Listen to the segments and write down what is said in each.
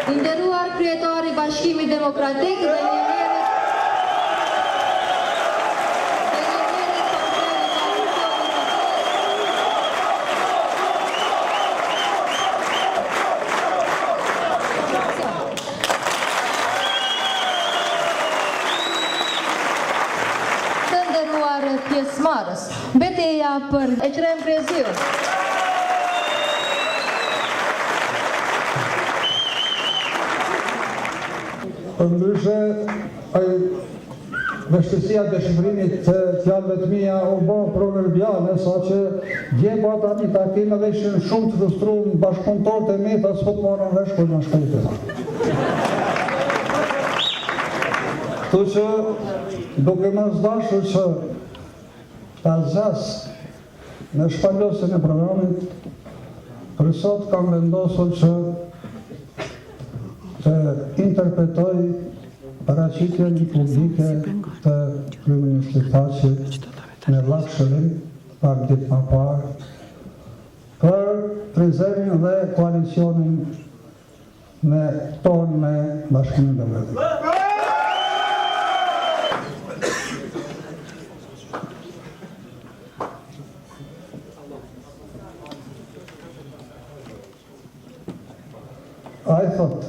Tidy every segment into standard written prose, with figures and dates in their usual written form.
I nderuar kryetari i Bashkimit Demokratik dhe të nderuar pjesëmarrës. Betejë për Ekrem Preziu. Përndryshe, vështësia dëshifrimit të fjalëve të mia u bë proverbiale, saqë dje bata një takim edhe ishin shumë të frustruar bashkëpunëtorët e mi, ta s'po të marrën vesh kur na shkojtë. Kështu që duke mos dashur që ta zas në shpallosjen e programit, për sot kam vendosur që të interpretoj paraqitjen publike të kryeministrit Thaçi në Llafshërim pak ditë më parë për Prizrenin dhe koalicionin me tonë me Bashkimin Demokratik. Ai thotë,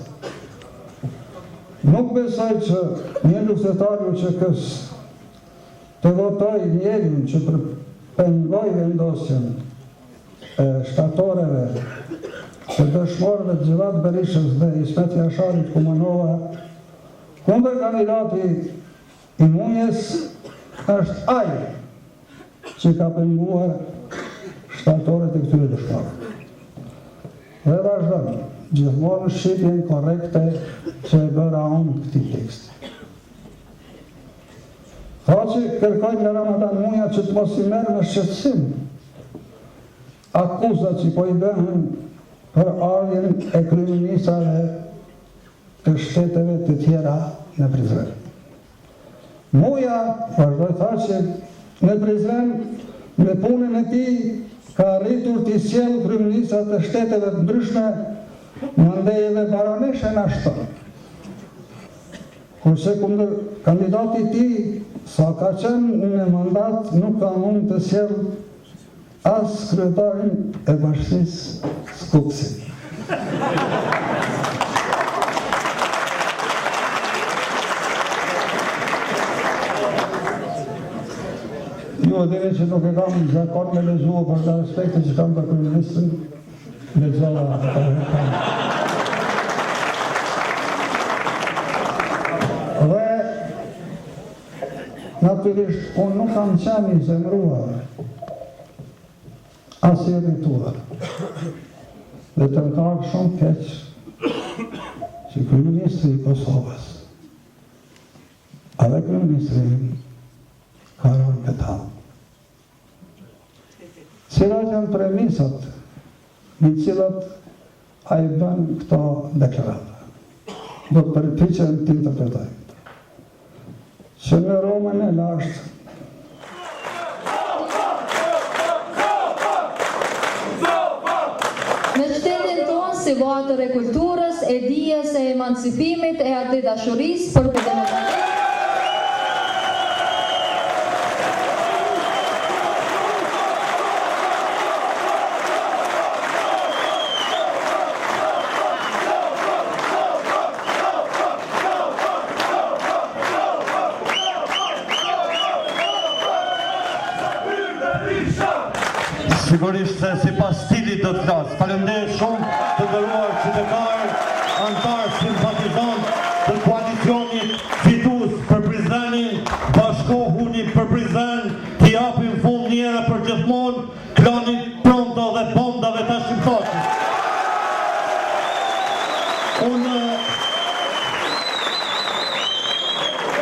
nuk besoj që një luftëtar që të votoj njerin që pengoj vendosjen e shtatoreve të dëshmorëve të Xhevat Berishës dhe Ismet Jasharit Kumanova kundër kandidati i Munjes është ai që ka penguar shtatorët e këtyre dëshmorëve. Dhe vazhdon gjithmonë shqipjen korekte që e bëra unë këtij teksti. Thaçi kërkoj nga Ramadan Muja që të mos i merr në shqetësim akuzat që po i bëhen për ardhjen e kryeministrave të shteteve të tjera në Prizren. Muja, vazhdoi Thaçi, në Prizren me punën e tij ka arritur të sjellë kryeministrat të shteteve të ndryshme, mandej edhe baroneshen ashtu. Kurse kundër kandidati i tij, sa ka qenë në mandat, nuk ka mund të sjell as kryetarin e bashkisë Skupsi. Jo, edhe që nuk e kam zakon me lexuar për të respektin që kam për kryeministrin, lexova dhe natyrisht unë nuk kam qenë i zemruar as i irrituar dhe të më ka shumë keq që kryeministri i Kosovës edhe kryeministri Karon Petan cilat janë premisat në cilat a i bën këto deklarata. Do të përpiqem të interpretoj. Që në Romën e lashtë në qytetin tonë si vatër e kulturës, e dijes, e emancipimit, e atë dashurisë për demokratinë. Sigurisht se si pas stilit do të flasë. Faleminderit shumë të nderuar qytetarë, antarë, simpatizantë të koalicionit fitues për Prizrenin, bashkohuni për Prizren, t'i japim fund një herë për gjithmonë klanit pronto dhe bondave të shqiptarit. Unë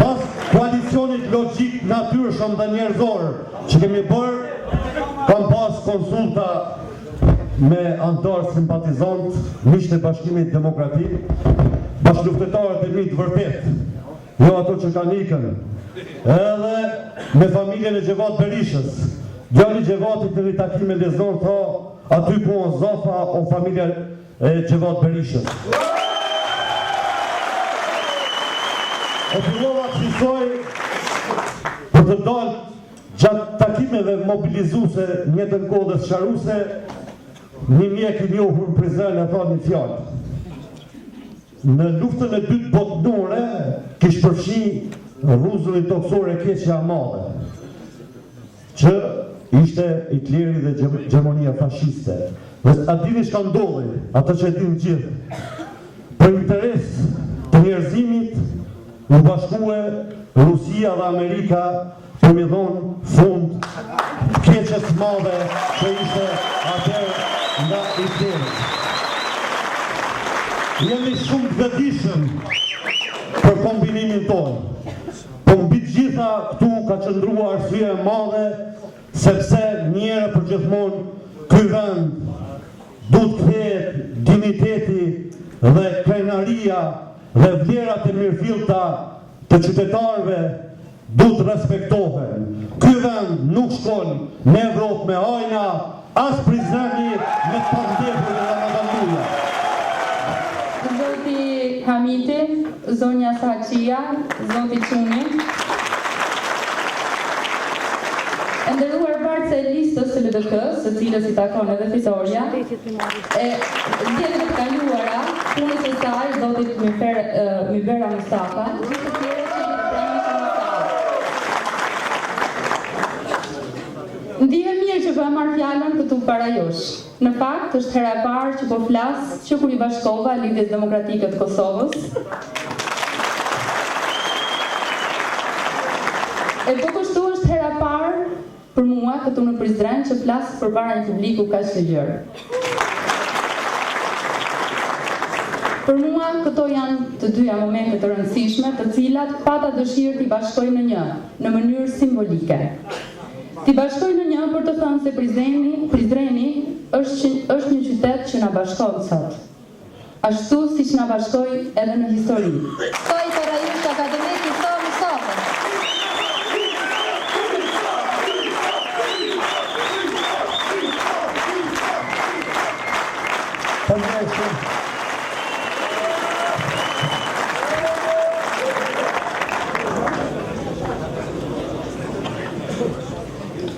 pas koalicionit logjik, natyrshëm dhe njerëzor që kemi bërë, kam pas konsulta me antarë simpatizant, miqtë e Bashkimit Demokratik, bashkëluftëtarët e mi të vërtet, jo ato që kanë ikën, edhe me familjen e Xhevat Berishës. Djali Xhevatit në një takim me lezon tha, aty ku o Zofa o familja e Xhevat Berishës. e fillova të fisoj për të dalë gjatë takimeve mobilizuese njëtën kodës sharuse, një mjek I njohur në Prizren e tha një fjalë. Në luftën e dytë botënore kish përfshi rruzullin toksor e keqja madhe, që ishte Hitleri dhe gjemonia fashiste. Dhe a dini çka ndodhi, atë që e dinë gjithë. Për interes të njerëzimit u bashkue Rusia dhe Amerika për mi dhonë fund keqes madhe që ishte atëherë nga Hitleri. Jemi shumë të vetëdijshëm për kombinimin tonë. Po mbi të gjitha këtu ka qëndruar arsye e madhe sepse një herë për gjithmonë ky vend duhet të kthehet digniteti dhe krenaria dhe vlerat e mirëfillta të qytetarëve duhet respektohen. Ky vend nuk shkon në Evropë me ajna, as Prizreni me të pandepur dhe Ramadanduja. Zoti Hamiti, zonja Saqia, zoti Çuni. E nderuar bartës e listës së LDK-s, së cilës I takon edhe fisorja, e zgjedhjet e kaluara, punës së saj, zotit Mybera Mustafa, gjithë të tjerë që I pranishëm në salë. Ndihem mirë që po e marr fjalën këtu para jush. Në fakt, është hera e parë që po flas që kur I bashkova Lidhjes Demokratike të Kosovës. E po kështu është hera e parë për mua këtu në Prizren që flas përpara një publiku kaq të gjerë. Për mua këto janë të dyja momente të rëndësishme, të cilat pata dëshirë t'i bashkoj në një, në mënyrë simbolike. T'i bashkoj në një për të thënë se Prizreni është një qytet që na bashkon sot. Ashtu siç na bashkoi edhe në histori. Stoi para jush akademik I Sor Mustafa.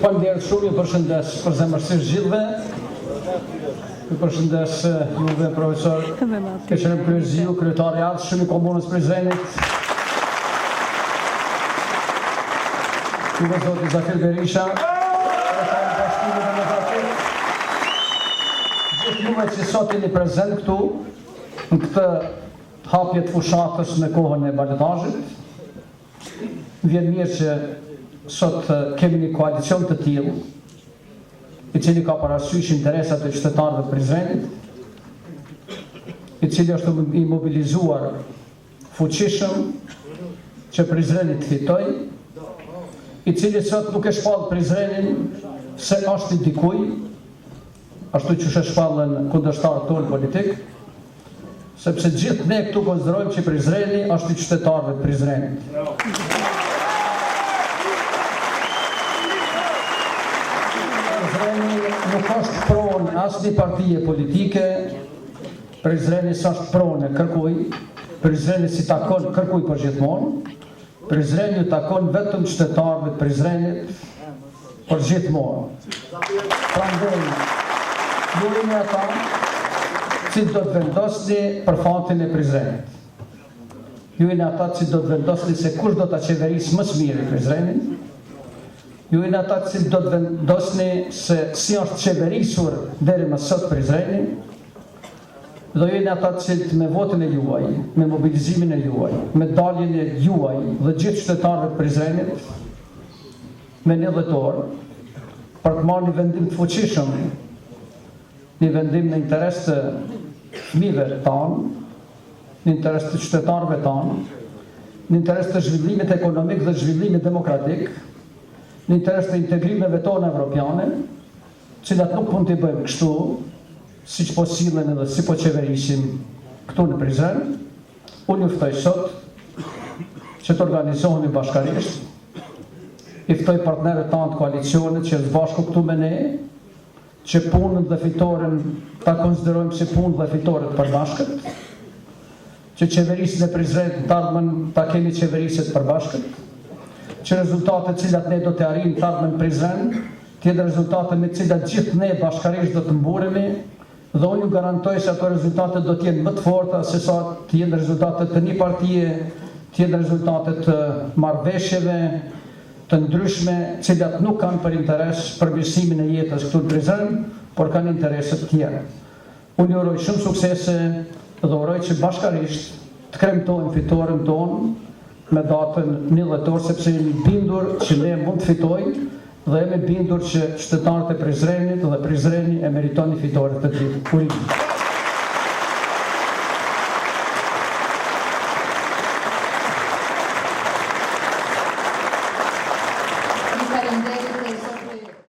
Faleminderit shumë, ju përshëndes përzemërsisht gjithëve. Ju përshëndes juve profesor Keqenem Kryeziu, kryetari I ardhshëm I komunës Prizrenit. Juve zoti Zakir Berisha, kryetari I Bashkimit Demokratik. Gjithë juve që sot jeni prezent këtu në këtë hapje të fushatës në kohën e baletazhit. Vjen mirë që sot kemi një koalicion të tillë, I cili ka parasysh interesat e qytetarëve të Prizrenit, I cili është I mobilizuar fuqishëm që Prizreni të fitoj, I cili sot nuk e shpall Prizrenin se është I dikuj, ashtu që e shpallën kundërshtarët tonë politik, sepse gjithë ne këtu konsiderojmë që Prizreni është I qytetarëve të Prizrenit. Nuk është pronë asnjë partije politike, Prizreni s'është pronë e kërkuj, Prizreni si takon kërkuj për gjithmonë, Prizreni takon vetëm qytetarëve të Prizrenit për gjithmonë. Prandaj, ju jeni ata që do të vendosni për fatin e Prizrenit. Ju jeni ata që do të vendosni se kush do ta qeverisë më së miri Prizrenin. Ju jeni ata që do të vendosni se si është qeverisur deri më sot Prizreni, dhe ju jeni ata që me votin e juaj, me mobilizimin e juaj, me daljen e juaj dhe gjithë qytetarëve të Prizrenit, me një dhjetor, për të marrë një vendim të fuqishëm, një vendim në interes të fëmijëve tanë, në interes të qytetarëve tanë, në interes të zhvillimit ekonomik dhe zhvillimit demokratik, në interes të integrimeve tona evropiane, cilat nuk mund t'i bëjmë kështu, si që po sillen edhe si po qeverisim këtu në Prizren. Unë ju ftoj sot që të organizohemi bashkarisht, I ftoj partnerët tanë të koalicionit që është bashku këtu me ne, që punën dhe fitoren ta konsiderojmë si punë dhe fitore të përbashkët, që qeverisën e Prizrenit të ardhmen ta kemi qeveriset përbashkët, që rezultatet cilat ne do të arrijmë të ardhmen Prizren, tjetë rezultate me cilat gjithë ne bashkarisht do të mburemi, dhe unë ju garantoj se ato rezultate do t'jenë më të forta se sa t'jenë rezultatet të një partije, t'jenë rezultatet të marrëveshjeve të ndryshme, cilat nuk kanë për interes përmirësimin e jetës këtu në Prizren, por kanë intereset tjera. Unë ju uroj shumë suksese dhe uroj që bashkarisht të kremtojmë fitoren tonë me datën 1 dhjetor, sepse jemi bindur që ne mund të fitojmë dhe jemi bindur që qytetarët e Prizrenit dhe Prizreni e meriton një fitore të tillë.